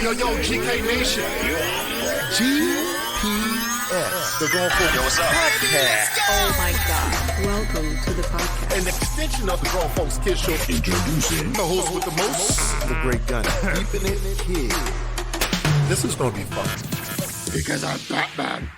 Yo, GK Nation. GPS. The Grown Folks Podcast. Oh my God. Welcome to the podcast. An extension of the Grown Folks Kids Show. Introducing the host with the most. The Great Gun. Keeping it kid. This is going to be fun. Because I'm Batman.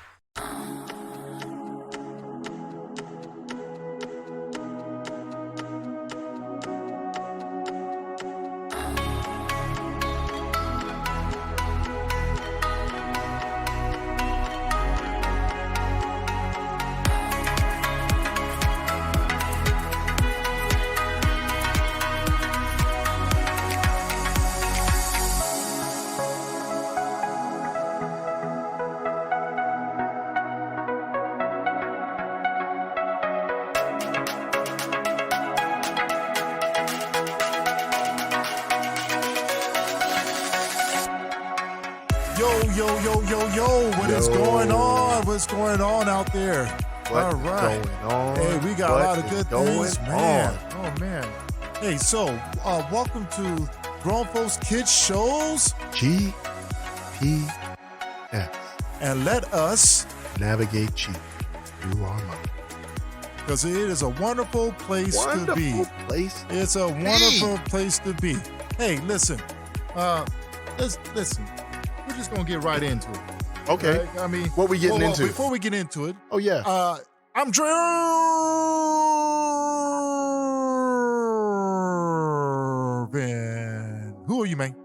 What's going on out there? All right. Going on? Hey, we got a lot of good things, man. Oh, man. Hey, so welcome to Grown Folks Kids Shows. GPS. And let us navigate you through our mind. Because it is a wonderful place to be. It's a wonderful place to be. Hey, listen. Listen. We're just going to get right into it. Okay. Right? I mean, what we getting into? Before we get into it. Oh, yeah. I'm driven. Who are you, man?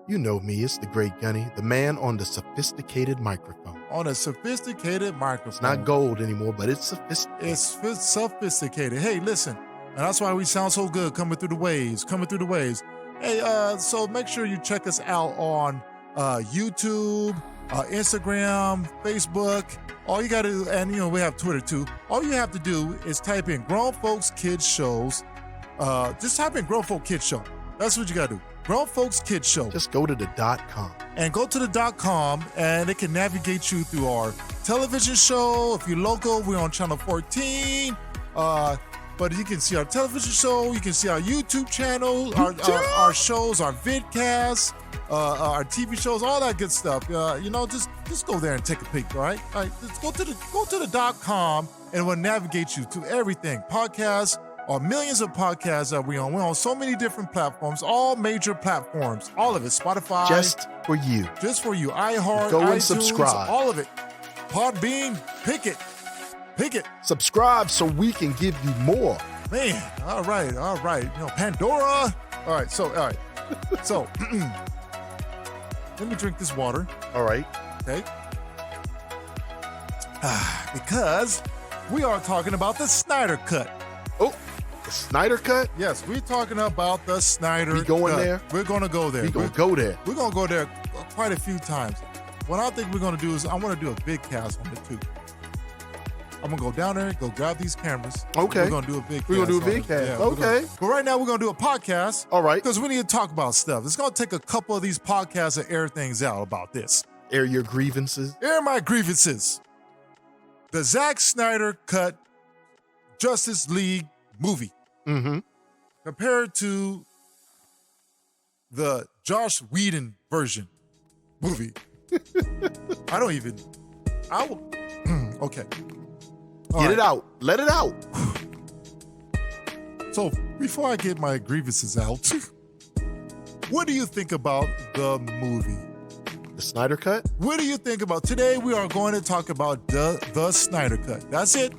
You know me. It's the Great Gunny, the man on the sophisticated microphone. On a sophisticated microphone. It's not gold anymore, but it's sophisticated. It's sophisticated. Hey, listen. And that's why we sound so good coming through the waves. Hey, so make sure you check us out on YouTube, Instagram, Facebook. All you got to do, and we have Twitter too. All you have to do is type in Grown Folks Kids Shows. Just type in Grown Folks Kids Show. That's what you got to do. Grown Folks Kids Show. Just go to the .com. And go to the .com, and it can navigate you through our television show. If you're local, we're on channel 14. But you can see our television show. You can see our YouTube channel, our shows, our vidcasts, our TV shows, all that good stuff. Just go there and take a peek. All right. Just go to the .com, and it will navigate you to everything. Podcasts, or millions of podcasts that we're on. We're on so many different platforms, all major platforms, all of it. Spotify, just for you. iHeart, go and iTunes, subscribe. All of it. Podbean, pick it. Subscribe so we can give you more. Man, all right. Pandora. All right. So, let me drink this water. All right. Okay. Because we are talking about the Synder Cut. Oh, the Synder Cut? Yes, we're talking about the Synder Cut. We going there? We're going to go there. We're going to go there. We're going to go there quite a few times. What I think we're going to do is I want to do a big cast on it too. I'm going to go down there, go grab these cameras. Okay. We're going to do a big cast. We're going to do a big cast. Yeah, okay. But right now we're going to do a podcast. All right. Because we need to talk about stuff. It's going to take a couple of these podcasts to air things out about this. Air your grievances. Air my grievances. The Zack Snyder Cut Justice League movie. Mm-hmm. Compared to the Joss Whedon version movie. Okay. Get it out. Let it out. So before I get my grievances out, what do you think about the movie? The Synder Cut? What do you think about today? We are going to talk about the Synder Cut. That's it.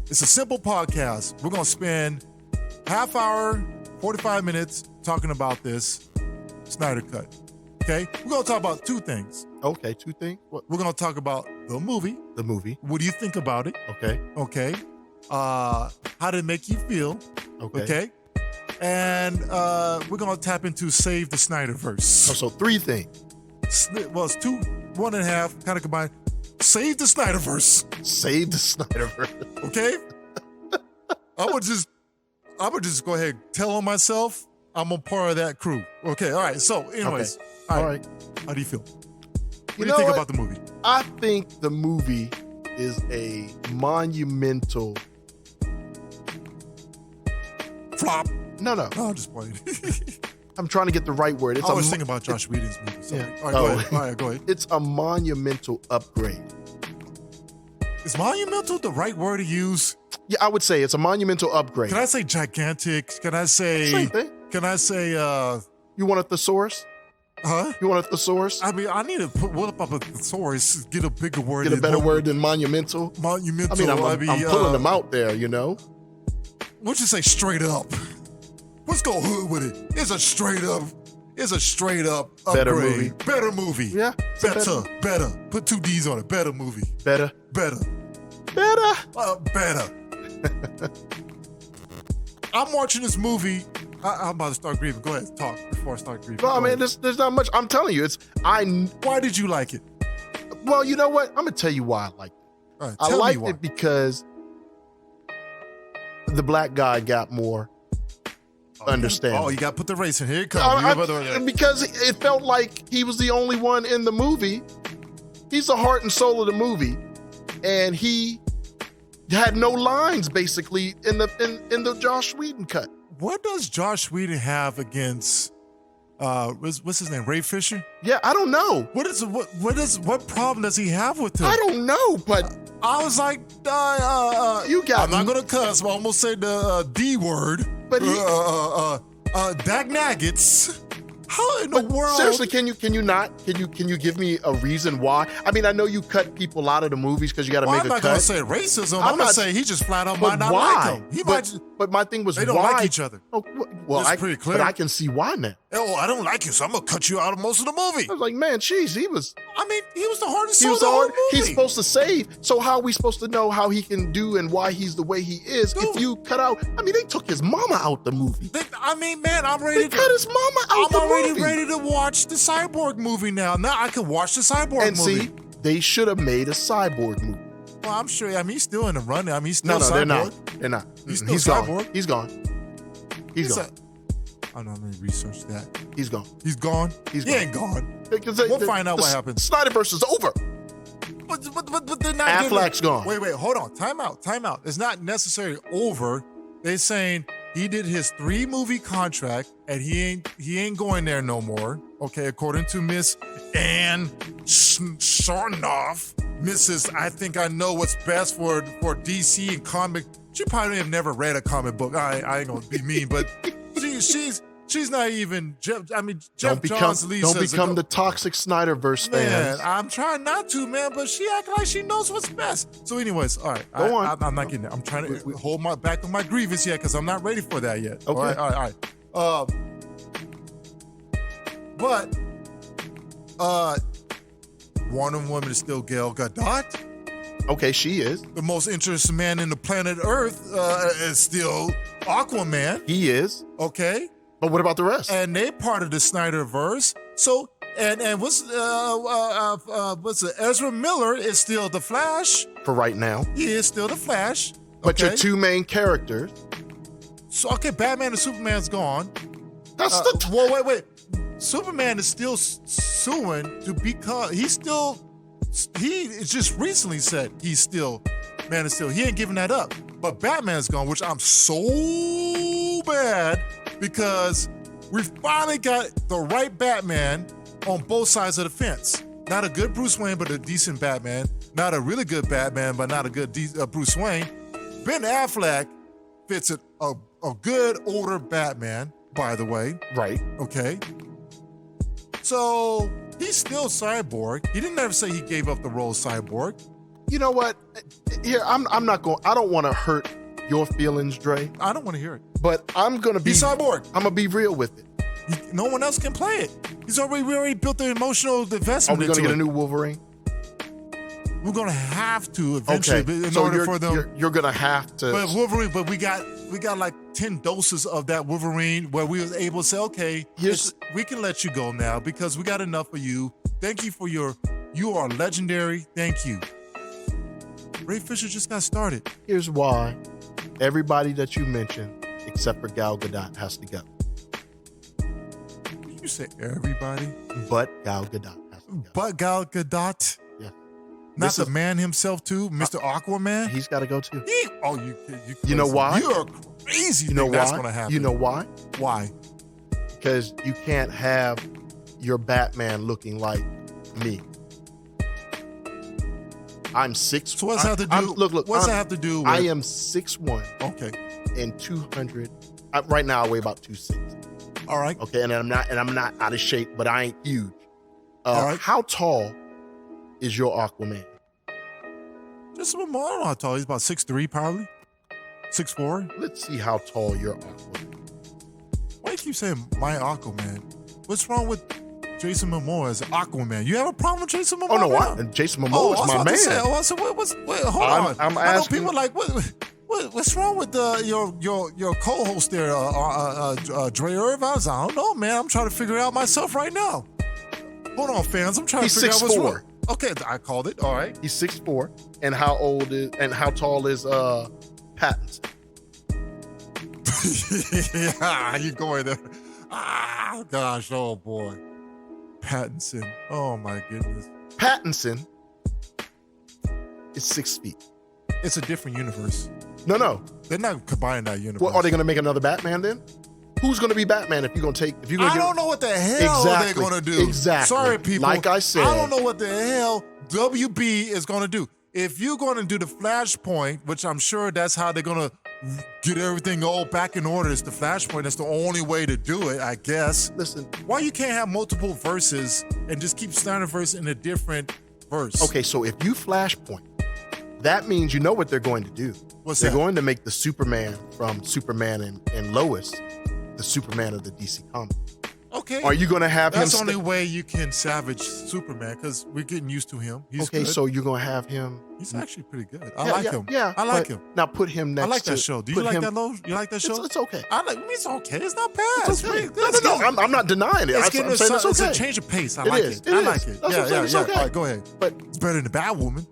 It's a simple podcast. We're going to spend half hour, 45 minutes talking about this Synder Cut. Okay? We're going to talk about two things. Okay, two things. What? We're going to talk about the movie. The movie. What do you think about it? Okay. How did it make you feel? Okay. And we're going to tap into Save the Snyderverse. Oh, so three things. Well, it's two, one and a half, kind of combined. Save the Snyderverse. Save the Snyderverse. Okay? I'm gonna just go ahead and tell on myself I'm a part of that crew. Okay, all right. So, anyways. Okay. All right. How do you feel? What do you think about the movie? I think the movie is a monumental flop. No. I'm just playing. I'm trying to get the right word. I was thinking about Joss Whedon's movie. Sorry. Yeah. All right, go ahead. It's a monumental upgrade. Is monumental the right word to use? Yeah, I would say it's a monumental upgrade. Can I say gigantic? Can I say... Same thing. Can I say... You want a thesaurus? Huh? You want a thesaurus? I mean, I need to whip up a thesaurus, get a bigger word. Get a better word than monumental? Monumental. I mean, I'm pulling them out there, you know? What'd you say straight up? Let's go hood with it. It's a straight up upgrade. Better movie. Better movie. Yeah. Better. Put 2 D's on it. Better movie. Better. Better. I'm watching this movie. I'm about to start grieving. Go ahead, talk before I start grieving. No, man, there's not much. I'm telling you, Why did you like it? Well, you know what? I'm gonna tell you why I liked it. All right, I tell me liked why. it because the black guy got more understanding. Oh, you got to put the race in. Here it comes. Because it felt like he was the only one in the movie. He's the heart and soul of the movie, and he had no lines basically in the Joss Whedon cut. What does Joss Whedon have against what's his name? Ray Fisher? Yeah, I don't know. What problem does he have with him? I don't know, but I was like, you got I'm not gonna cuss, but I almost say the D word. But Dag Nuggets. How in the world? Seriously, can you give me a reason why? I mean, I know you cut people out of the movies because you got to make a cut. I'm not gonna say racism. I'm gonna say he just flat out might not why? like him. But my thing was they don't why? like each other. Oh, well, It's pretty clear. But I can see why now. Oh, I don't like you, so I'm gonna cut you out of most of the movie. I was like, man, geez, he was the hardest. He was the hard. He's supposed to save. So how are we supposed to know how he can do and why he's the way he is if you cut out? I mean, they took his mama out the movie. I'm ready. They cut his mama out the movie. I'm already ready to watch the Cyborg movie now. Now I can watch the Cyborg movie. And see, they should have made a Cyborg movie. Well, I'm sure. I mean, he's still in the running. I mean, he's still No, Cyborg. they're not. He's He's still gone. Cyborg. He's gone. He's gone. I'm not going to research that. He's gone. He's gone? He ain't gone. We'll find out what happens. Snyderverse is over. But they're not. Affleck's gone. Wait, hold on. Time out. It's not necessarily over. They're saying he did his 3-movie contract and he ain't going there no more. Okay, according to Miss Ann Sarnoff, Mrs. I think I know what's best for DC and comic. She probably have never read a comic book. I ain't gonna be mean, but she's not even Jeff. I mean, Jeff Johns at least don't become the toxic Snyderverse man, fans. I'm trying not to, man, but she act like she knows what's best. So, anyways, all right. Go on. I'm not getting it. I'm trying to hold my back on my grievance yet because I'm not ready for that yet. Okay. All right. But Wonder Woman is still Gal Gadot. Okay, she is. The most interesting man in the planet Earth is still Aquaman. He is. Okay. But what about the rest? And they part of the Snyderverse. So and what's it? Ezra Miller is still the Flash. For right now. He is still the Flash. But your 2 main characters. So Batman and Superman's gone. That's wait. Superman is still suing to because he just recently said he's still Man of Steel. He ain't giving that up. But Batman's gone, which I'm so bad because we finally got the right Batman on both sides of the fence. Not a good Bruce Wayne, but a decent Batman. Not a really good Batman, but not a good Bruce Wayne. Ben Affleck fits a good older Batman, by the way. Right. Okay. So he's still Cyborg. He didn't ever say he gave up the role of Cyborg. You know what? Here, I don't want to hurt your feelings, Dre. I don't want to hear it. But I'm going to be... He's Cyborg. I'm going to be real with it. No one else can play it. We already built the emotional investment. Are we going to get a new Wolverine? We're going to have to eventually in so order for them. You're going to have to... But Wolverine, we got like 10 doses of that Wolverine where we was able to say, okay, we can let you go now because we got enough of you. Thank you for you are legendary. Thank you. Ray Fisher just got started. Here's why everybody that you mentioned, except for Gal Gadot, has to go. Did you say everybody? But Gal Gadot has to go. But Gal Gadot? Yeah. Not the man himself too, Mr. Aquaman? He's got to go too. You know why? You're crazy. You know why? That's gonna happen. You know why? Why? because you can't have your Batman looking like me. I'm 6. So what's that have to do? Look. What's that have to do with? I am 6'1". Okay. And 200. Right now, I weigh about 260. All right. Okay, and I'm not out of shape, but I ain't huge. All right. How tall is your Aquaman? Just a little more. I don't know how tall. He's about 6'3", probably. 6'4". Let's see how tall your Aquaman. Why do you keep saying my Aquaman? What's wrong with Jason Momoa as Aquaman? You have a problem with Jason Momoa? Oh no, now? Jason Momoa is my man. Hold on. I'm I know asking. people like what's wrong with your co-host there, Dre Irv? I don't know, man. I'm trying to figure it out myself right now. Hold on, fans. I'm trying to figure out what's wrong. Okay, I called it. All right. He's 6'4". And how tall is Pattinson? Yeah, you going there? Ah, gosh, oh boy, Pattinson. Oh my goodness. Pattinson is 6 feet. It's a different universe. No. They're not combining that universe. Well, are they going to make another Batman then? Who's going to be Batman if you're going to take? I don't know what the hell they're going to do. Exactly. Sorry, people. Like I said, I don't know what the hell WB is going to do. If you're going to do the Flashpoint, which I'm sure that's how they're going to get everything all back in order, it's the Flashpoint. That's the only way to do it, I guess. Listen. Why you can't have multiple verses and just keep Snyderverse in a different verse? Okay, so if you Flashpoint, that means you know what they're going to do. What's they're that? going to make the Superman from Superman and Lois the Superman of the DC comic. Okay. Are you going to have him? That's the only way you can savage Superman, because we're getting used to him. He's okay, good. So you're going to have him. He's actually pretty good. I like him. Yeah, I like him. Now put him next. I like that show. Do you like that, Lo? You like that show? It's okay. It's okay. It's not bad. It's okay. It's No. I'm not denying it. I'm saying it's okay. It's a change of pace. I like it. I like it. Yeah. It's okay. All right, go ahead. But it's better than Batwoman.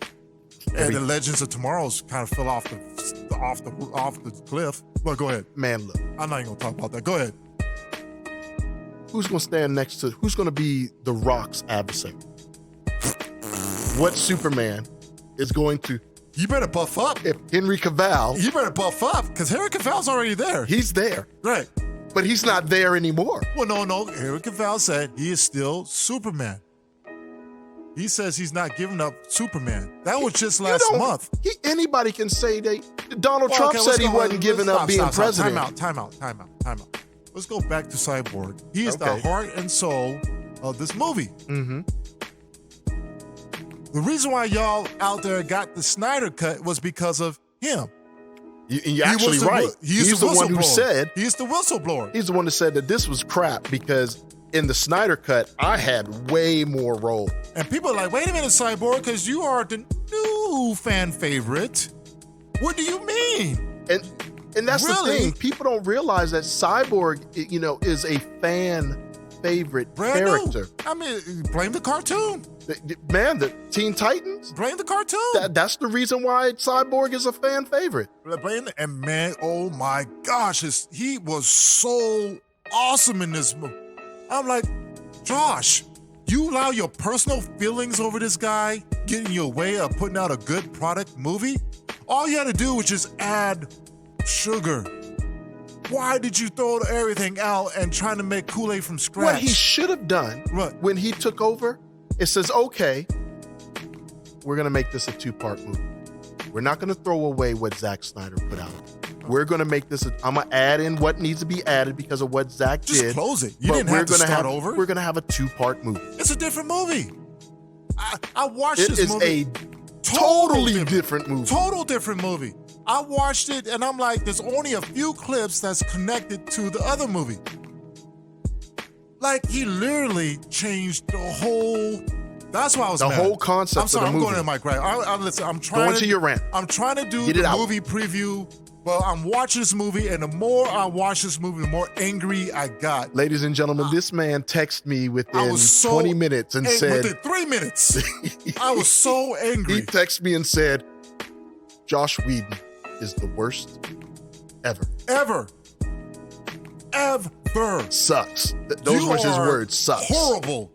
And the Legends of Tomorrow's kind of fell off the cliff. But go ahead. Man, look. I'm not even gonna talk about that. Go ahead. Who's going to stand next to? Who's going to be The Rock's adversary? What Superman is going to? You better buff up. If Henry Cavill. You better buff up, because Henry Cavill's already there. He's there. Right. But he's not there anymore. Well, no. Henry Cavill said he is still Superman. He says he's not giving up Superman. That was just last month. Anybody can say Donald Trump said he wasn't giving up being president. Time out. Let's go back to Cyborg. He is the heart and soul of this movie. Mm-hmm. The reason why y'all out there got the Snyder cut was because of him. You're actually right. He's the one who said. He's the whistleblower. He's the one that said that this was crap because in the Snyder cut, I had way more role. And people are like, wait a minute, Cyborg, because you are the new fan favorite. What do you mean? And that's the thing. People don't realize that Cyborg, is a fan favorite character. New. I mean, blame the cartoon. Man, the Teen Titans. Blame the cartoon. That's the reason why Cyborg is a fan favorite. And man, oh my gosh, he was so awesome in this movie. I'm like, Josh, you allow your personal feelings over this guy getting in your way of putting out a good product movie? All you had to do was just add sugar. Why did you throw everything out and trying to make Kool-Aid from scratch? What he should have done when he took over, it says, okay, we're going to make this a 2-part movie. We're not going to throw away what Zack Snyder put out. We're going to make this, I'm going to add in what needs to be added because of what Zack did. Just close it. You didn't have to start over. We're going to have a 2-part movie. It's a different movie. I watched this movie. It is a totally different movie. Total different movie. I watched it and I'm like, there's only a few clips that's connected to the other movie. Like, he literally changed the whole. That's why I was mad. The whole concept I'm sorry, of the movie. I'm going to my gripe. I'm trying Going to your rant. I'm trying to do the movie preview. Well, I'm watching this movie, and the more I watch this movie, the more angry I got. Ladies and gentlemen, this man texted me within 20 minutes and said... Within 3 minutes. I was so angry. He texted me and said, Joss Whedon is the worst ever. Ever. Sucks. Those were his words. Sucks. Horrible.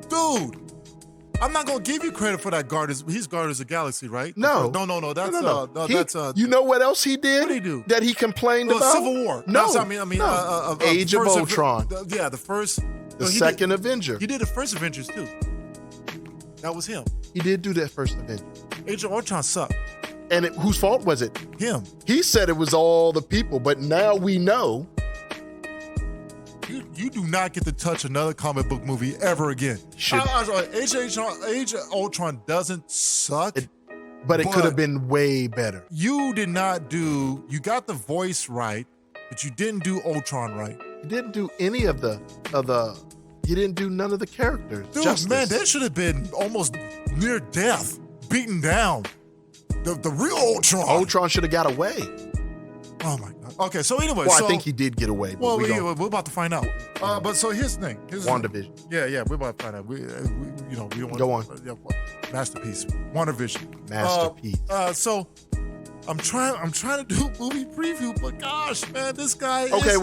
Dude. I'm not gonna give you credit for that Guardians. He's Guardians of the Galaxy, right? No. No. That's No. that's you know what else he did? What did he do? That he complained about? Civil War. No. No. Age of first Ultron. the first. The second Avenger. He did the first Avengers too. That was him. He did do that first Avenger. Age of Ultron sucked. And whose fault was it? Him. He said it was all the people, but now we know. You do not get to touch another comic book movie ever again. Age of Ultron doesn't suck. But it could have been way better. You did not do, you got the voice right, but you didn't do Ultron right. You didn't do any of the you didn't do none of the characters. Dude, justice. Man, that should have been almost near death, beaten down. The real Ultron. Ultron should have got away. Oh my God. Okay, so anyway. Well, I think he did get away. But well, we're about to find out. But so here's the thing. WandaVision. Yeah, we're about to find out. We don't want Go on. Masterpiece. WandaVision. Masterpiece. So I'm trying to do a movie preview, but gosh, man, this guy. Okay,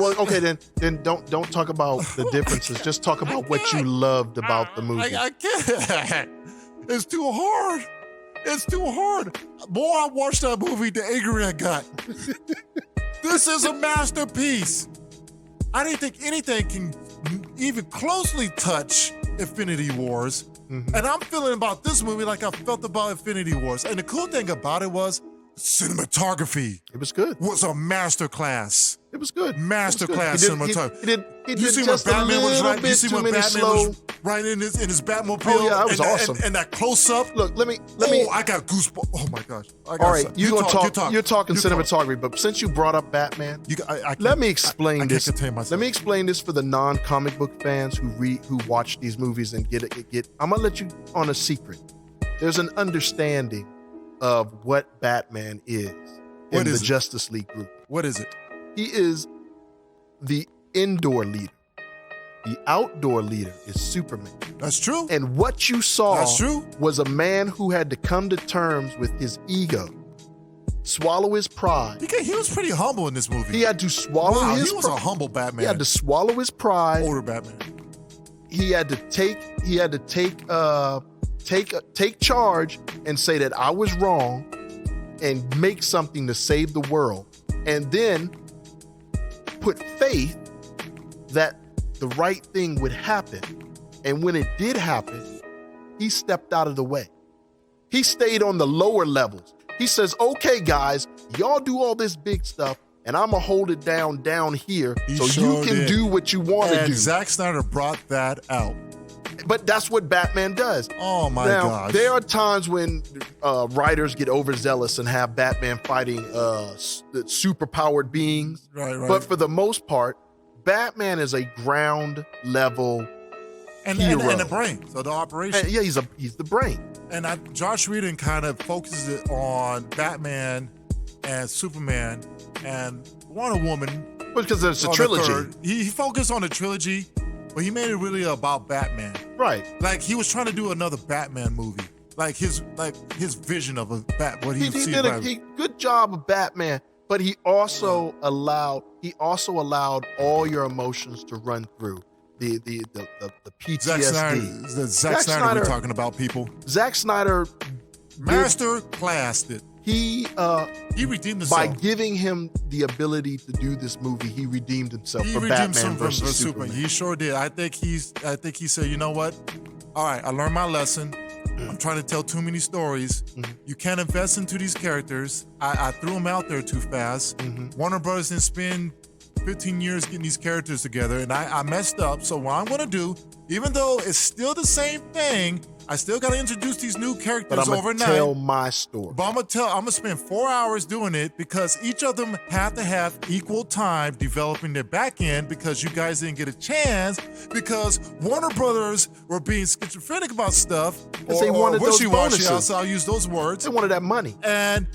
then don't talk about the differences. Just talk about what you loved about the movie. I can't. It's too hard. It's too hard. The more I watched that movie, the angrier I got. This is a masterpiece. I didn't think anything can even closely touch Infinity Wars. Mm-hmm. And I'm feeling about this movie like I felt about Infinity Wars. And the cool thing about it was cinematography. It was good. Was a masterclass. It was good. Masterclass cinematography. You see when Batman was right? You see when Batman was right in his Batmobile? Oh yeah, that was awesome. And that close up. Look, let me. I got goosebumps. Oh my gosh. All right, you're talking cinematography, but since you brought up Batman, let me explain this. Let me explain this for the non-comic book fans who watch these movies and get. I'm gonna let you on a secret. There's an understanding of what Batman is in the Justice League group. What is it? He is the indoor leader. The outdoor leader is Superman. That's true. And what you saw was a man who had to come to terms with his ego, swallow his pride. He was pretty humble in this movie. He had to swallow his pride. He was a humble Batman. He had to swallow his pride. Older Batman. He had to take charge and say that I was wrong and make something to save the world. And then put faith that the right thing would happen. And when it did happen, he stepped out of the way. He stayed on the lower levels. He says, okay, guys, y'all do all this big stuff, and I'm going to hold it down here you can do what you want to do. Zack Snyder brought that out. But that's what Batman does. Oh, my gosh. There are times when writers get overzealous and have Batman fighting superpowered beings. Right. But for the most part, Batman is a ground level hero. And the brain, so the operation. And he's the brain. And Joss Whedon kind of focuses it on Batman and Superman and Wonder Woman. Because it's a trilogy. He focused on the trilogy, but he made it really about Batman. Right. Like he was trying to do another Batman movie. Like his vision of a what he did a good job of Batman, but he also allowed all your emotions to run through. The PTSD. Zack Snyder we're talking about, people. Zack Snyder master classed it. He redeemed himself. By giving him the ability to do this movie, he redeemed himself for Batman versus Superman. He sure did. I think he said, you know what? All right, I learned my lesson. I'm trying to tell too many stories. Mm-hmm. You can't invest into these characters. I threw them out there too fast. Mm-hmm. Warner Brothers didn't spend 15 years getting these characters together, and I messed up. So what I'm going to do, even though it's still the same thing, I still got to introduce these new characters overnight. But I'm going to tell my story. But I'm going to spend 4 hours doing it because each of them have to have equal time developing their back end because you guys didn't get a chance because Warner Brothers were being schizophrenic about stuff. Because they wanted those bonuses. So I'll use those words. They wanted that money. And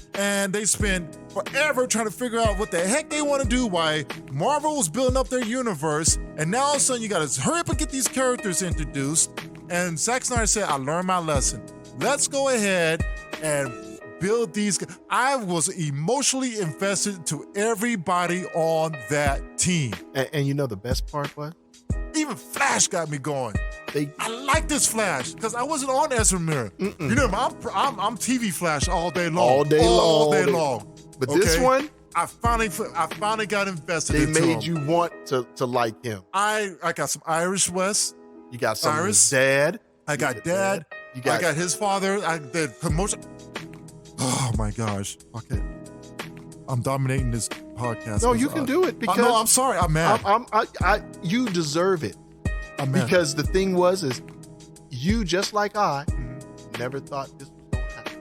they spent forever trying to figure out what the heck they want to do, why Marvel was building up their universe, and now all of a sudden you got to hurry up and get these characters introduced. And Zack Snyder said, I learned my lesson. Let's go ahead and build these. I was emotionally invested to everybody on that team. And you know the best part was? even Flash got me going. I like this Flash because I wasn't on Ezra Miller. You know, I'm TV Flash all day long. All day long. But this one, I finally got invested they into made him. you want to like him. I got some Irish West. You got some of his dad. I got dad. You got, I got his father. The promotion. Oh my gosh. Okay. I'm dominating this podcast. No, you can do it because no, I'm sorry. I'm mad. You deserve it. I'm mad. Because the thing is you, just like I, never thought this was going to happen.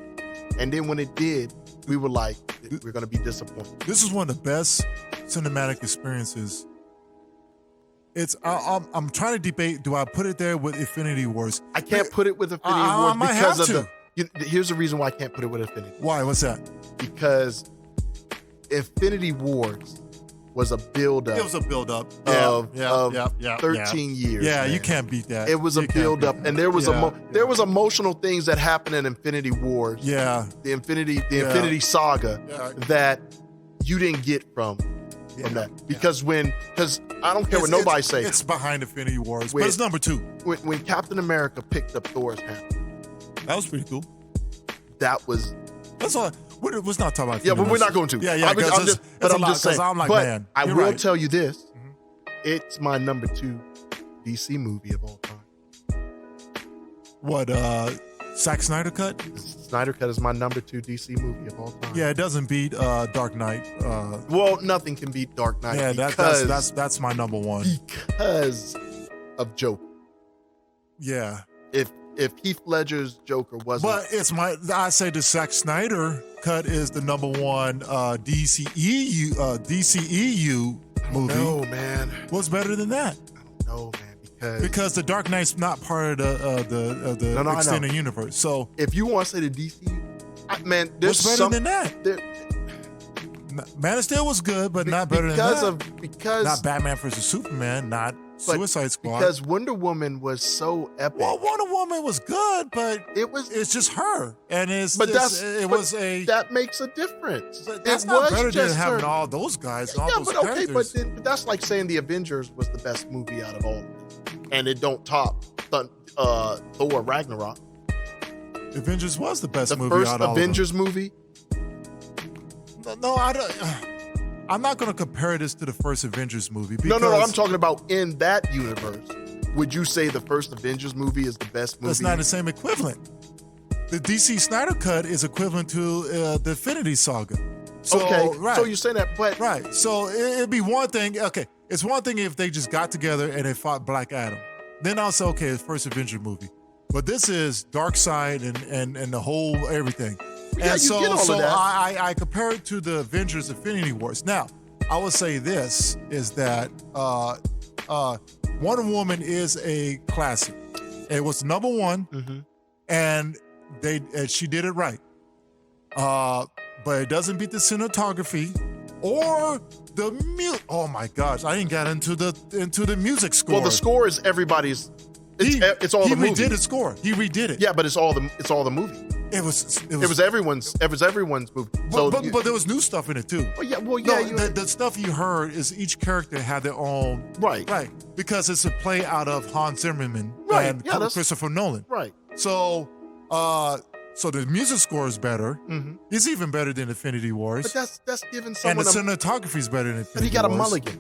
And then when it did, we were like, we're going to be disappointed. This is one of the best cinematic experiences. I'm trying to debate, do I put it there with Infinity Wars? I can't put it with Infinity Wars because of here's the reason why I can't put it with Infinity Wars. Why? What's that? Because Infinity Wars was a build-up. It was a build-up of 13 years. Yeah, man. You can't beat that. It was a build-up, and there was there was emotional things that happened in Infinity Wars. Yeah, the Infinity Saga that you didn't get from that because I don't care what nobody says. It's behind Infinity Wars, but it's number 2. When Captain America picked up Thor's hammer, that was pretty cool. That's all. Let's not talk about. Yeah, but we're not going to. Yeah. I'm just saying. I'm like, but man, I will tell you this: it's my number 2 DC movie of all time. What? Zack Snyder cut? Snyder cut is my number 2 DC movie of all time. Yeah, it doesn't beat Dark Knight. Well, nothing can beat Dark Knight. Yeah, that's my number 1 because of Joker. Yeah. If Heath Ledger's Joker wasn't, but I say the Zack Snyder cut is the number 1 DCEU movie. No, man. What's better than that? I don't know, man. Because the Dark Knight's not part of the extended universe. So if you want to say the DCU, man, there's what's better than that? Man of Steel was good, but not better than that. Because not Batman vs Superman, not Suicide Squad. Because Wonder Woman was so epic. Well, Wonder Woman was good, but it's just her, and that makes a difference. But that's not better than having all those guys. And all those characters. But that's like saying the Avengers was the best movie out of all of them, and it don't top Thor Ragnarok. Avengers was the best movie out of all of them. The first Avengers movie. No, I don't. I'm not going to compare this to the first Avengers movie. Because No, I'm talking about in that universe. Would you say the first Avengers movie is the best movie? That's not the same equivalent. The DC Snyder cut is equivalent to the Infinity Saga. So, okay, right. So you're saying that, but... Right, so it'd be one thing, okay, it's one thing if they just got together and they fought Black Adam. Then I'll say, okay, it's first Avengers movie. But this is Darkseid and the whole everything. Yeah, and you get all of that. I compare it to the Avengers Infinity Wars. Now, I would say this is that Wonder Woman is a classic. It was number 1, and she did it right. But it doesn't beat the cinematography or the music. Oh my gosh, I didn't get into the music score. Well, the score is everybody's. It's all the movie. He redid the score. He redid it. Yeah, but it's all the movie. It was everyone's movie. But there was new stuff in it too. Well, yeah. The stuff you heard is each character had their own right, because it's a play out of Hans Zimmerman and Christopher Nolan. Right. So the music score is better. It's even better than Infinity Wars. But that's giving someone. And the cinematography is better than Infinity Wars. But he got a mulligan.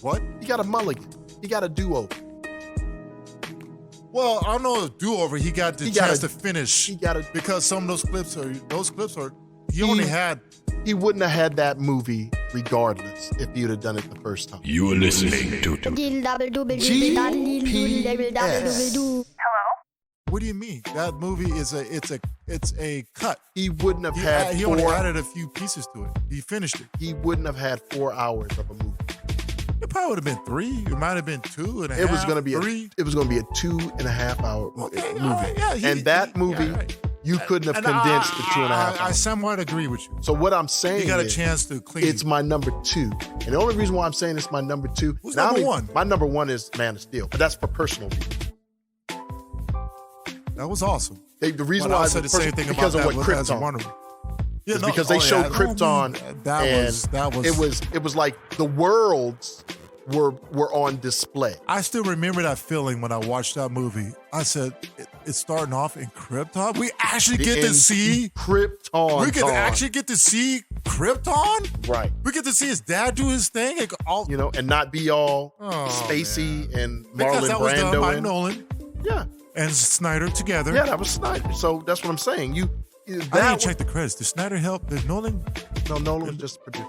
What? He got a mulligan. He got a do-over. Well, I don't know a do-over. He got the chance to finish. He got it because some of those clips are. He only had. He wouldn't have had that movie regardless if he would have done it the first time. You are listening to GPS. Hello? What do you mean? That movie is a cut. He wouldn't have had. He only added a few pieces to it. He finished it. He wouldn't have had 4 hours of a movie. It probably would have been 3. It might have been 2.5. It was going to be 3. It was going to be a 2.5 hour movie. And that movie, you couldn't have condensed the 2.5 hours. I somewhat agree with you. So what I'm saying, you got a chance to clean. It's my number 2, and the only reason why I'm saying it's my number 2. Who's number 1? My number 1 is Man of Steel, but that's for personal reasons. That was awesome. The reason why I said the same thing because of what Krypton. Yeah, because they showed Krypton. It was like the worlds were on display. I still remember that feeling when I watched that movie. I said, it's starting off in Krypton. We actually get to see Krypton. We actually get to see Krypton. Right. We get to see his dad do his thing. And not be all spacey and Marlon because that was done Brando. by Nolan. Yeah. And Snyder together. Yeah, that was Snyder. So that's what I'm saying. I didn't check the credits. Did Snyder help? Did Nolan? No, Nolan was just a producer.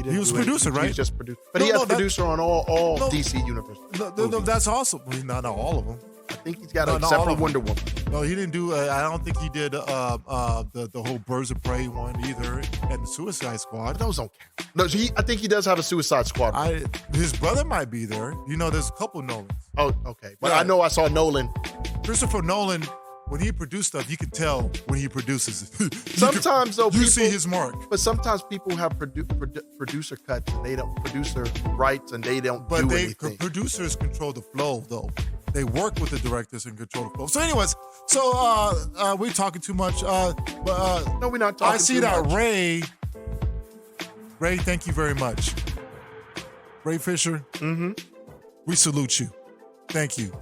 He was producer, right? He was just producer. But he has producer on all DC universe. No, that's awesome. I mean, not all of them. I think he's got except for Wonder Woman. No, he didn't do. I don't think he did the whole Birds of Prey one either, and the Suicide Squad. Those don't count. No, I think he does have a Suicide Squad. His brother might be there. There's a couple Nolans. Oh, okay. But I know I saw Nolan. Christopher Nolan, when he produced stuff, you can tell when he produces it. Sometimes though, you see his mark. But sometimes people have producer cuts and they don't producer rights and they don't do anything. But producers control the flow though. They work with the directors and control the flow. So anyways, we're talking too much. No, we're not talking too much. I see that Ray, thank you very much. Ray Fisher, we salute you. Thank you.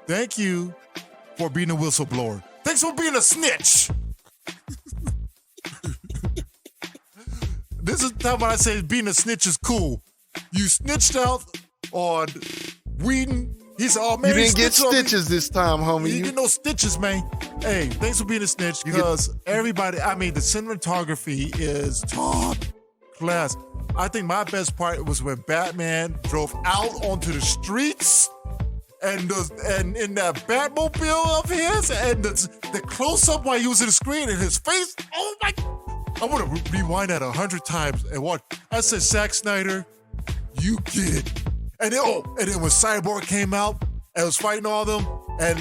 Thank you for being a whistleblower. Thanks for being a snitch. This is the time when I say being a snitch is cool. You snitched out on Whedon. He said, oh, man, you didn't get stitches this time, homie. You didn't get no stitches, man. Hey, thanks for being a snitch because the cinematography is top class. I think my best part was when Batman drove out onto the streets and in that Batmobile of his and the close-up while he was in the screen and his face. Oh, my. I want to rewind that 100 times and watch. I said, Zack Snyder, you get it. And then when Cyborg came out and was fighting all of them, and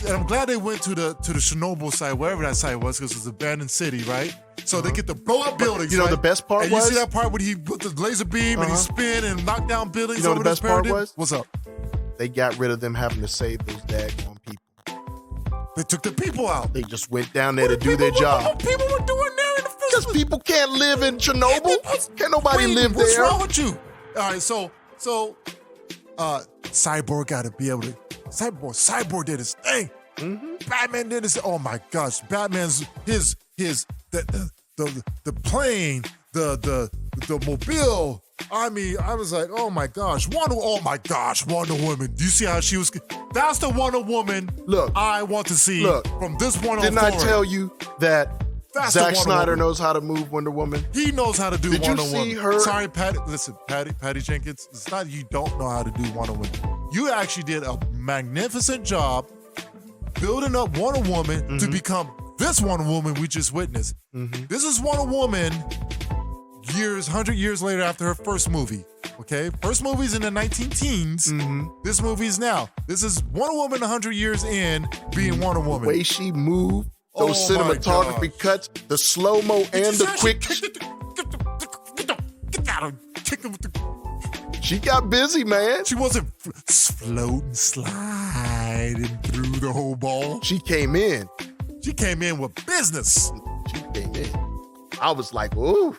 I'm glad they went to the Chernobyl site, wherever that site was, because it was an abandoned city, right? So they get to blow up buildings. You know the best part and was? You see that part when he put the laser beam and he spin and knocked down buildings. You know over the best part was? What's up? They got rid of them having to save those daggone people. They took the people out. They just went down there to do their job. What people were doing there in the first place? Because people can't live in Chernobyl. Can't nobody live there. What's wrong with you? All right, so Cyborg got to be able to. Cyborg did his thing. Batman did his. Oh my gosh, Batman's the plane, the mobile. I mean, I was like, oh my gosh, Wonder Woman. Do you see how she was? That's the Wonder Woman. Look, I want to see. From this one on didn't forward. I tell you that? Zack Snyder knows how to move Wonder Woman. He knows how to do Wonder Woman. Did you see her? Sorry, Patty. Listen, Patty Jenkins. It's not you don't know how to do Wonder Woman. You actually did a magnificent job building up Wonder Woman to become this Wonder Woman we just witnessed. This is Wonder Woman 100 years later after her first movie. Okay? First movie's in the 19-teens. This movie's now. This is Wonder Woman 100 years in being Wonder Woman. The way she moved. Those cinematography cuts, the slow-mo and the quick. Get out of here. She got busy, man. She wasn't floating, sliding through the whole ball. She came in. She came in with business. She came in. I was like, ooh.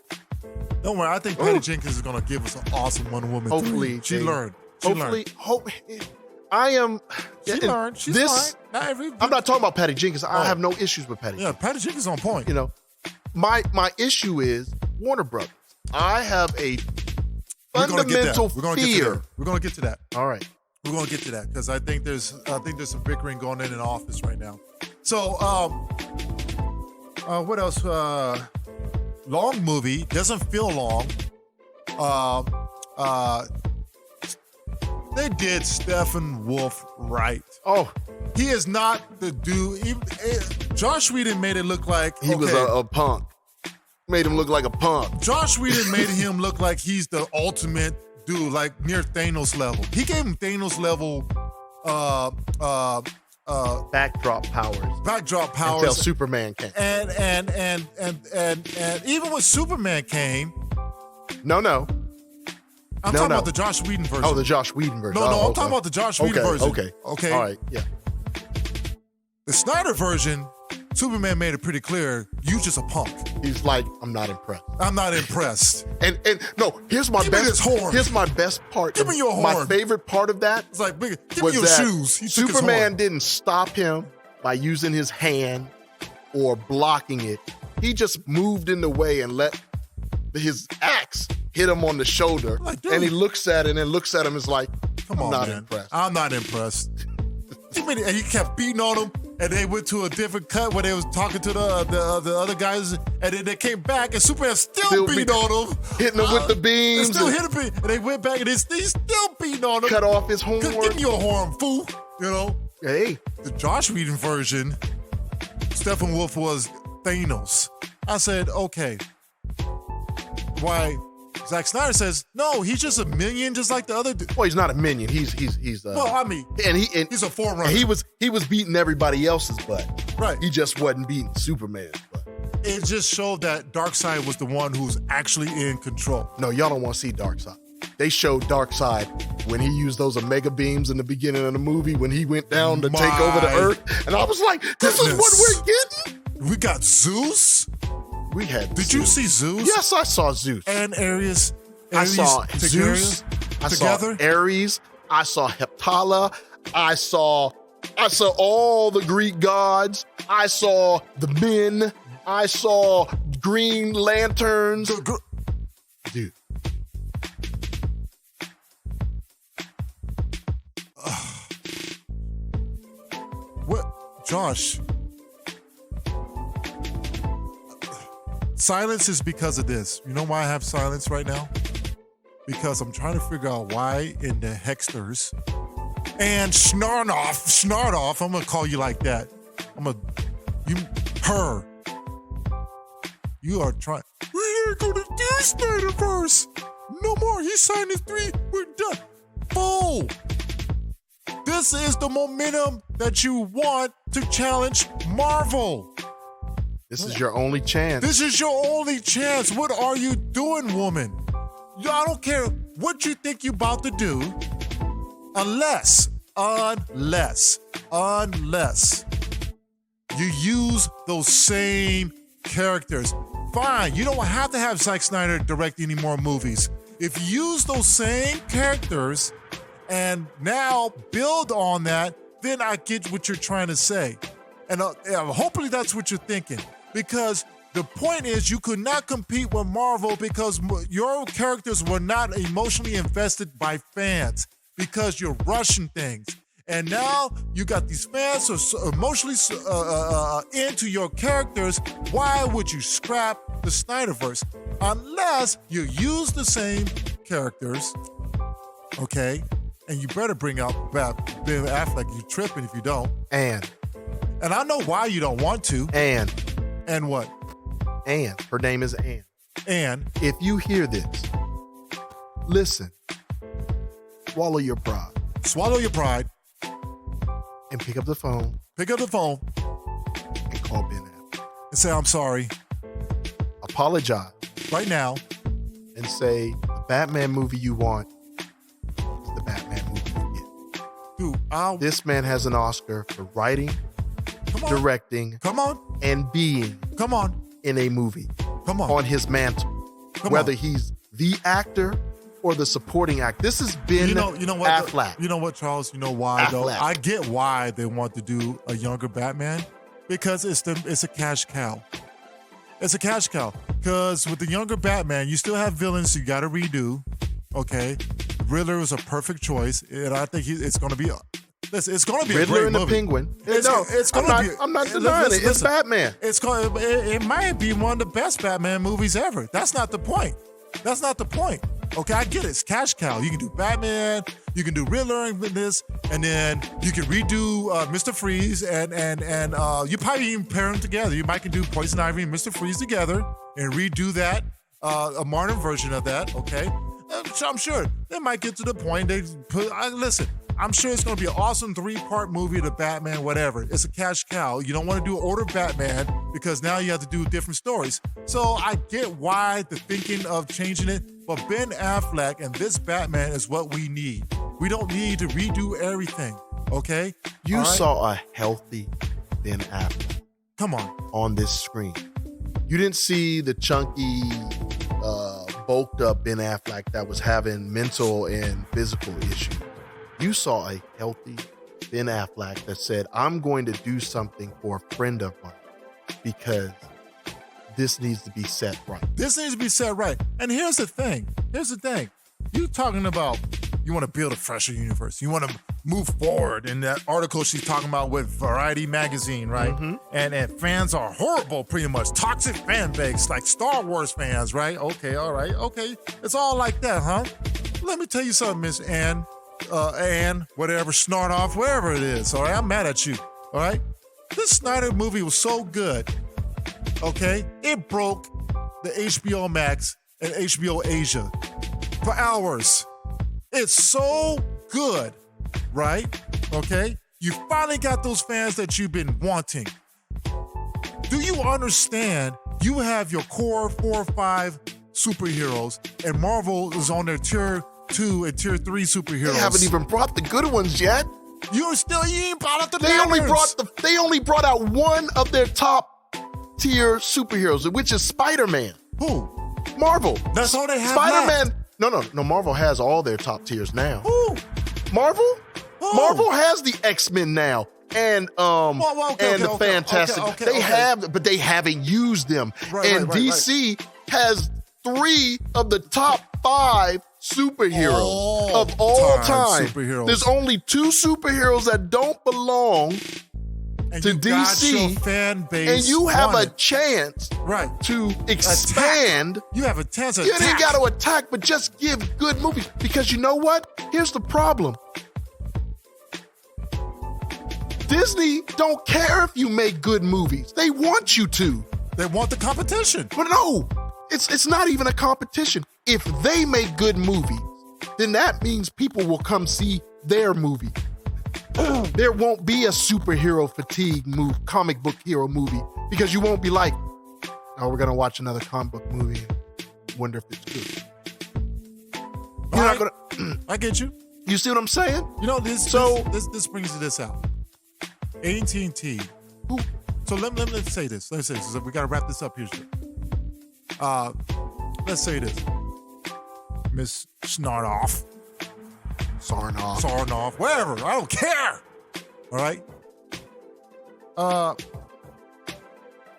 Don't worry. I think Patty Jenkins is going to give us an awesome Wonder Woman. Hopefully. She learned. I am. She learned. She's fine. I'm not talking about Patty Jenkins. I have no issues with Patty. Yeah, Patty Jenkins is on point. You know, my issue is Warner Brothers. I have a fundamental fear. We're going to get to that. All right. We're going to get to that because I think there's some bickering going in the office right now. So, what else? Long movie, doesn't feel long. They did Stephen Wolf right. Oh, he is not the dude. Joss Whedon made it look like he was a punk. Made him look like a punk. Joss Whedon made him look like he's the ultimate dude, like near Thanos level. He gave him Thanos level backdrop powers. Until Superman came. And even when Superman came. No. I'm talking about the Joss Whedon version. Oh, the Joss Whedon version. No, I'm talking about the Joss Whedon version. Okay. All right, yeah. The Snyder version, Superman made it pretty clear, you just a punk. He's like, I'm not impressed. I'm not impressed. And no, here's my Give me best this horn. Here's my best part. Give me your horn. My favorite part of that It's like, give was me your that shoes. He took his Superman horn. didn't stop him by using his hand or blocking it. He just moved in the way and let his axe hit him on the shoulder. Like, dude. And he looks at it and looks at him and is like, Come on, not man. impressed. I'm not impressed. And he kept beating on him, and they went to a different cut where they was talking to the other guys, and then they came back, and Superman still beating on him. Hitting him with the beams. Still hitting him, and they went back, and he's still beating on him. Cut off his horn. Give me your horn, fool. You know? Hey. The Joss Whedon version, Steppenwolf was Thanos. I said, okay. Why? Zack Snyder says, no, he's just a minion, just like the other dude. Well, he's not a minion. He's well, I mean, he's a forerunner. He was beating everybody else's butt. Right. He just wasn't beating Superman's butt. It just showed that Darkseid was the one who's actually in control. No, y'all don't want to see Darkseid. They showed Darkseid when he used those Omega beams in the beginning of the movie when he went down to take over the Earth. And I was like, this is what we're getting? We got Zeus? We had Did you see Zeus? Yes, I saw Zeus. And Ares. I saw Zeus. I together? saw Ares. I saw Heptala. I saw all the Greek gods. I saw the men. I saw Green Lanterns. Dude. What? Josh. Silence is because of this. You know why I have silence right now? Because I'm trying to figure out why in the Hexters and Snardoff, I'm gonna call you like that. You are trying. We ain't gonna do Snyderverse. No more. He signed his 3. We're done. Fool. This is the momentum that you want to challenge Marvel. This is your only chance. This is your only chance. What are you doing, woman? I don't care what you think you're about to do, unless you use those same characters. Fine, you don't have to have Zack Snyder direct any more movies. If you use those same characters and now build on that, then I get what you're trying to say. And hopefully that's what you're thinking. Because the point is you could not compete with Marvel because your characters were not emotionally invested by fans because you're rushing things. And now you got these fans who are so emotionally into your characters. Why would you scrap the Snyderverse? Unless you use the same characters, okay? And you better bring out Ben Affleck. You tripping if you don't. And I know why you don't want to. And what? Anne. Her name is Anne. And if you hear this, listen. Swallow your pride. Swallow your pride. And pick up the phone. Pick up the phone. And call Ben Affleck. And say, I'm sorry. Apologize. Right now. And say, the Batman movie you want is the Batman movie you get. Dude, this man has an Oscar for writing, directing, and being in a movie. On his mantle. Whether he's the actor or the supporting actor. This has been Affleck. You know what, Charles? You know why, though? I get why they want to do a younger Batman. Because it's a cash cow. It's a cash cow. Because with the younger Batman, you still have villains you got to redo. Okay? Riddler was a perfect choice. And I think it's going to be... It's going to be Riddler a great and movie. the Penguin. I'm not denying it. It's Batman. It might be one of the best Batman movies ever. That's not the point. Okay, I get it. It's cash cow. You can do Batman, you can do Riddler and this, and then you can redo Mr. Freeze, and you probably even pair them together. You might can do Poison Ivy and Mr. Freeze together and redo that, a modern version of that. Okay, I'm sure they might get to the point they put. Listen. I'm sure it's going to be an awesome 3-part movie of the Batman, whatever. It's a cash cow. You don't want to do older Batman because now you have to do different stories. So I get why the thinking of changing it, but Ben Affleck and this Batman is what we need. We don't need to redo everything, okay? You saw a healthy Ben Affleck. Come on this screen. You didn't see the chunky, bulked up Ben Affleck that was having mental and physical issues. You saw a healthy Ben Affleck that said, I'm going to do something for a friend of mine because this needs to be set right. This needs to be set right. And here's the thing. You talking about you want to build a fresher universe. You want to move forward. In that article she's talking about with Variety magazine, right? Mm-hmm. And fans are horrible, pretty much. Toxic fan base, like Star Wars fans, right? Okay, all right, okay. It's all like that, huh? Let me tell you something, Miss Ann, whatever, snort off, wherever it is, all right? I'm mad at you, all right? This Snyder movie was so good, okay? It broke the HBO Max and HBO Asia for hours. It's so good, right? Okay? You finally got those fans that you've been wanting. Do you understand? You have your core 4 or 5 superheroes, and Marvel is on their tier 2 and tier 3 superheroes. They haven't even brought the good ones yet. You ain't brought out the They only brought out one of their top tier superheroes, which is Spider-Man. Who? Marvel. That's all they have Spider-Man. left. No. Marvel has all their top tiers now. Who? Marvel? Who? Marvel has the X-Men now. And the Fantastic. They have, but they haven't used them. Right, DC has 3 of the top 5 superheroes of all time. Superheroes. There's only 2 superheroes that don't belong and to you DC, got your fan base, and you have a it. chance right to expand. Attack. You have a chance to You attack. ain't got to attack, but just give good movies. Because you know what? Here's the problem. Disney don't care if you make good movies. They want you to. They want the competition. But no, it's not even a competition. If they make good movies, then that means people will come see their movie. There won't be a superhero fatigue comic book hero movie, because you won't be like, oh, we're going to watch another comic book movie and wonder if it's good. You're not gonna. I get you. You see what I'm saying? You know, this brings this out. AT&T. So let's say this. So we got to wrap this up here. Let's say this. Miss Snarnoff, wherever. I don't care. All right.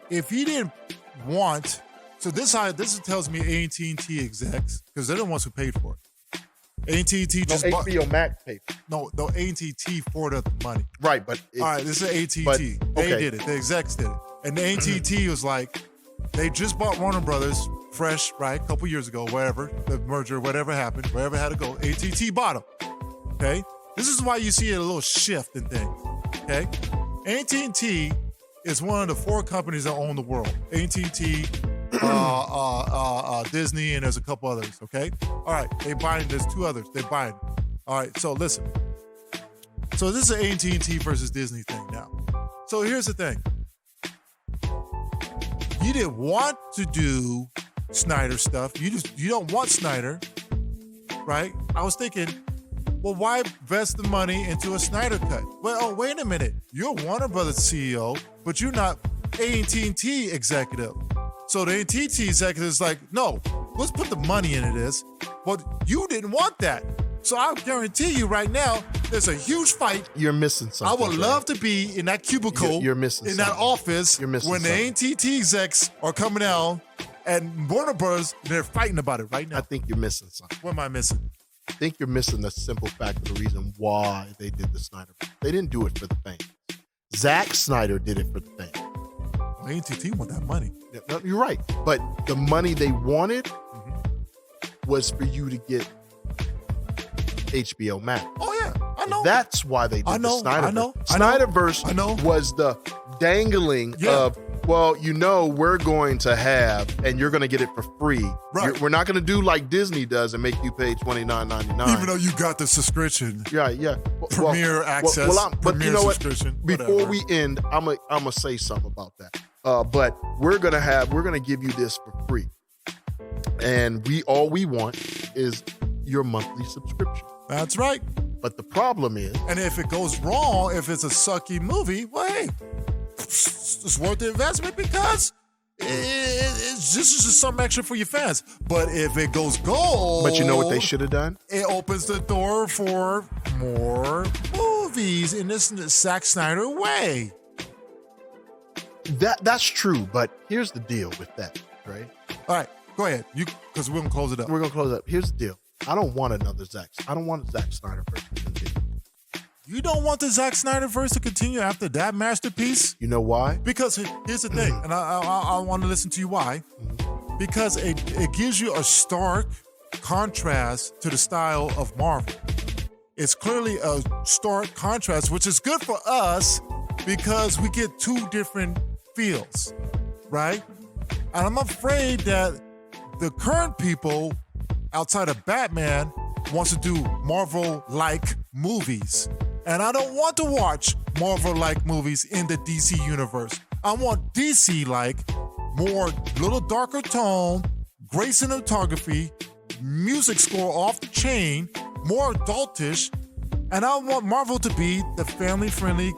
If he didn't want, so this tells me AT&T execs, because they're the ones who paid for it. AT&T just bought. HBO Max paid. No, AT&T forwarded the money. Right, but all right, this is AT&T. Okay. They did it. The execs did it, and the AT&T was like, they just bought Warner Brothers fresh, right, a couple years ago, wherever the merger, whatever happened, wherever had to go. AT&T bought them. Okay, this is why you see a little shift in things. Okay, AT&T is one of the 4 companies that own the world. AT&T, Disney, and there's a couple others. Okay, all right, they buying. There's 2 others. They buying. All right, so listen. So this is an AT&T versus Disney thing now. So here's the thing. You didn't want to do Snyder stuff. You don't want Snyder, right? I was thinking, well, why invest the money into a Snyder cut? Well, oh, wait a minute. You're Warner Brothers CEO, but you're not AT&T executive. So the AT&T executive is like, no, let's put the money into this. But you didn't want that. So I guarantee you right now, there's a huge fight. You're missing something. I would love to be in that cubicle, you're missing in something. that office, You're missing when something. the AT&T execs are coming out and Warner Bros. They're fighting about it right now. I think you're missing something. What am I missing? I think you're missing the simple fact of the reason why they did the Snyder. They didn't do it for the fame. Zack Snyder did it for the fame. Well, AT&T want that money. No, you're right. But the money they wanted was for you to get HBO Max. Oh, yeah. I know. That's why they did the Snyderverse. I know. Snyderverse was the dangling of, well, we're going to have, and you're going to get it for free. Right. We're not going to do like Disney does and make you pay $29.99. Even though you got the subscription. Yeah. Premier access. But you know what? Before whatever. we end, I'm gonna say something about that. But we're gonna give you this for free, and all we want is your monthly subscription. That's right. But the problem is, and if it goes wrong, if it's a sucky movie, well, hey, it's worth the investment because this is just some extra for your fans. But if it goes gold, But you know what they should have done? it opens the door for more movies in this Zack Snyder way. That's true, but here's the deal with that, right? All right, go ahead. Because we're gonna close it up. We're gonna close up. Here's the deal. I don't want another Zack. I don't want a Zack Snyder version to continue. You don't want the Zack Snyder verse to continue after that masterpiece? You know why? Because here's the thing, and I want to listen to you why. Because it gives you a stark contrast to the style of Marvel. It's clearly a stark contrast, which is good for us because we get two different feels, right? And I'm afraid that the current people outside of Batman wants to do Marvel-like movies. And I don't want to watch Marvel-like movies in the DC universe. I want DC-like, more little darker tone, great cinematography, music score off the chain, more adultish, and I want Marvel to be the family-friendly,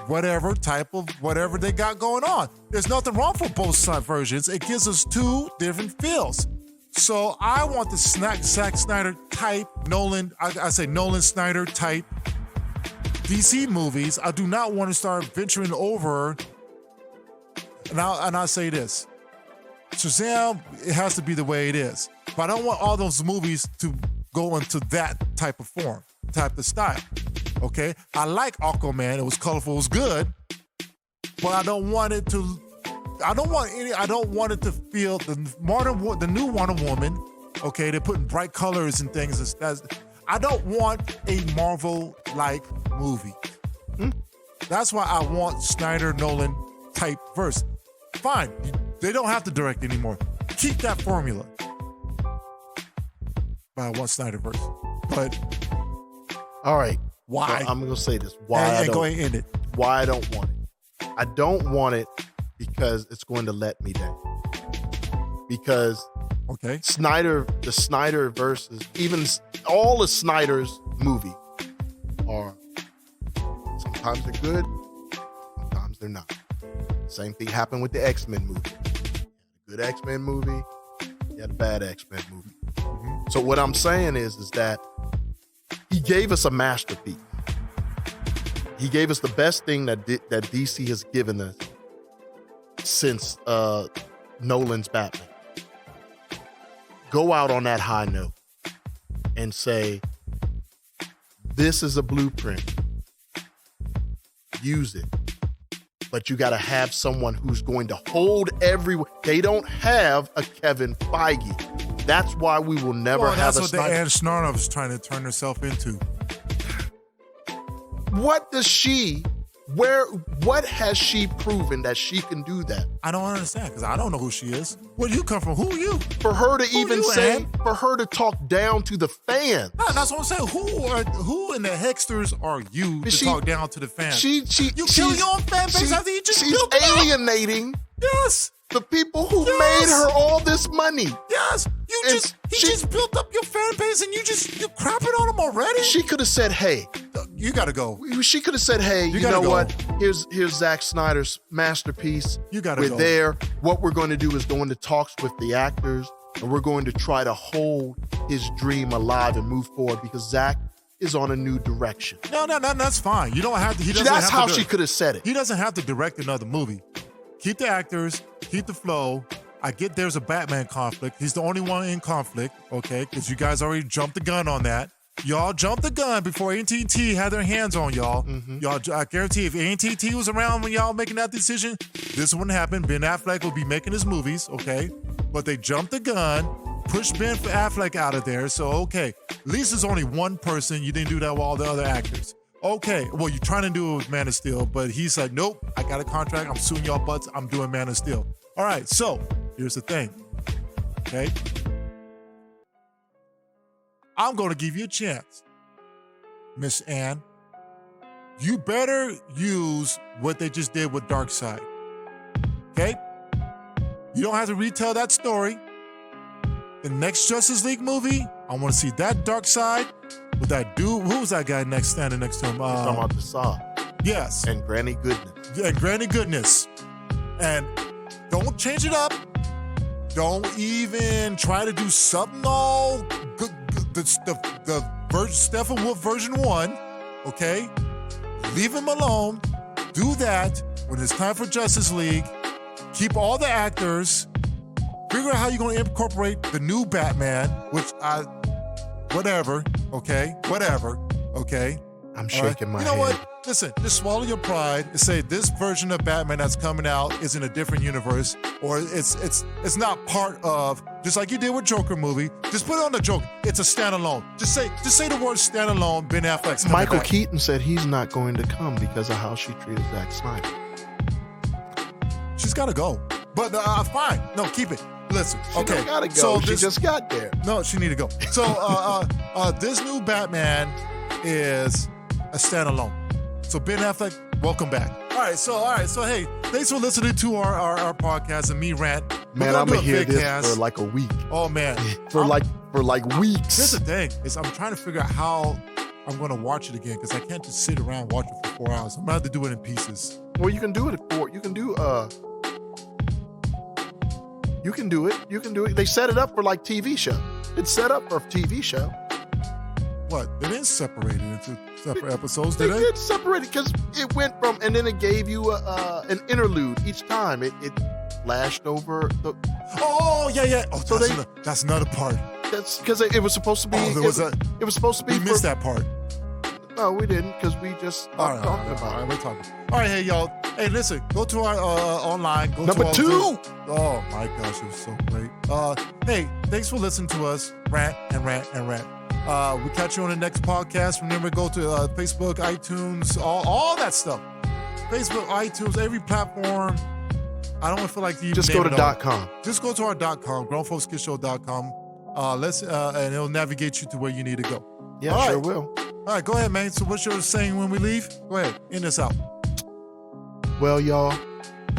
whatever type of whatever they got going on. There's nothing wrong for both side versions. It gives us two different feels. So I want the Zack Snyder type, Nolan Snyder type DC movies. I do not want to start venturing over, and I'll say this. Shazam, it has to be the way it is. But I don't want all those movies to go into that type of form, type of style. Okay? I like Aquaman. It was colorful, it was good. But I don't want it to feel the new Wonder Woman. Okay, they're putting bright colors and things. I don't want a Marvel-like movie. That's why I want Snyder Nolan type verse. Fine, they don't have to direct anymore. Keep that formula. But I want Snyder verse. But all right, why? Well, I'm gonna say this. Why? Go ahead and end it. Why I don't want it? I don't want it because it's going to let me down. Because okay, the Snyder verses, even all of Snyder's movies are sometimes they're good, sometimes they're not. Same thing happened with the X-Men movie. You had a good X-Men movie, you had a bad X-Men movie. Mm-hmm. So what I'm saying is that he gave us a masterpiece. He gave us the best thing that DC has given us since Nolan's Batman. Go out on that high note and say, this is a blueprint. Use it. But you got to have someone who's going to hold everyone. They don't have a Kevin Feige. That's why we will never have that's a what the Ann Snarnoff is trying to turn herself into. What has she proven that she can do that? I don't understand because I don't know who she is. Where do you come from? Who are you? For her to for her to talk down to the fans. No, that's what I'm saying. Who in the hecksters are you to talk down to the fans? You kill your own fan base after you just built it up. She's alienating. Yes. The people who made her all this money. Yes. He just built up your fan base and you're crapping on him already? She could have said, hey. You gotta go. She could have said, hey, you know what? Here's Zack Snyder's masterpiece. You gotta go. We're there. What we're going to do is go into talks with the actors and we're going to try to hold his dream alive and move forward because Zack is on a new direction. No, that's fine. You don't have to. That's how she could have said it. He doesn't have to direct another movie. Keep the actors, keep the flow. I get there's a Batman conflict. He's the only one in conflict, okay? Because you guys already jumped the gun on that. Y'all jumped the gun before AT&T had their hands on y'all. Mm-hmm. Y'all, I guarantee if AT&T was around when y'all making that decision, this wouldn't happen. Ben Affleck would be making his movies, okay? But they jumped the gun, pushed Ben Affleck out of there. So, okay, at least there's only one person. You didn't do that with all the other actors. Okay, well, you're trying to do it with Man of Steel, but he's like, nope, I got a contract. I'm suing y'all butts. I'm doing Man of Steel. All right, so here's the thing, okay? I'm going to give you a chance, Miss Ann. You better use what they just did with Darkseid, okay? You don't have to retell that story. The next Justice League movie, I want to see that Darkseid with that dude. Who was that guy standing next to him? Talking about the Saw. Yes. And Granny Goodness. Yeah, Granny Goodness. And don't change it up. Don't even try to do something all good, the Steppenwolf version 1, okay? Leave him alone. Do that when it's time for Justice League. Keep all the actors. Figure out how you're going to incorporate the new Batman, whatever, okay? I'm shaking my head. You know what? Listen, just swallow your pride and say this version of Batman that's coming out is in a different universe, or it's not part of, just like you did with Joker movie. Just put it on the Joker. It's a standalone. Just say the word standalone. Ben Affleck's coming Michael back. Keaton said he's not going to come because of how she treated Zack Snyder. She's got to go. But fine. No, keep it. Listen, She okay. don't gotta go. So She just got there. No, she need to go. So this new Batman is a standalone. So Ben Affleck, welcome back. All right, so hey, thanks for listening to our podcast and me rant. Man, I'm gonna hear this for like a week. Oh man, for like weeks. Here's the thing: is I'm trying to figure out how I'm gonna watch it again because I can't just sit around and watch it for 4 hours. I'm gonna have to do it in pieces. Well, you can do it for. You can do You can do it. They set it up for like TV show. It's set up for a TV show. What? They didn't separate it into separate episodes, did they? They did separate it because it went from, and then it gave you an interlude each time. It flashed over the. Oh yeah. Oh, So that's another part. That's because it was supposed to be. Oh, it was supposed to be. We missed that part. No, we didn't because we just stopped talking about it. All right, we're talking. All right, hey y'all. Hey, listen. Go to our online. Go Number to our 2. Oh my gosh, it was so great. Hey, thanks for listening to us rant and rant and rant. We'll catch you on the next podcast. Remember, go to Facebook, iTunes, all that stuff. Facebook, iTunes, every platform. I don't feel like to even Just name go to it all. .com. Just go to our .com, grownfolkskidshow.com. And it'll navigate you to where you need to go. Yeah, All sure right. will. All right, go ahead, man. So what's your saying when we leave? Go ahead, end this out. Well, y'all,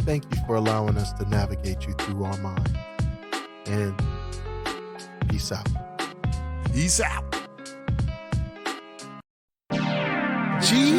thank you for allowing us to navigate you through our mind. And peace out. Peace out. Gee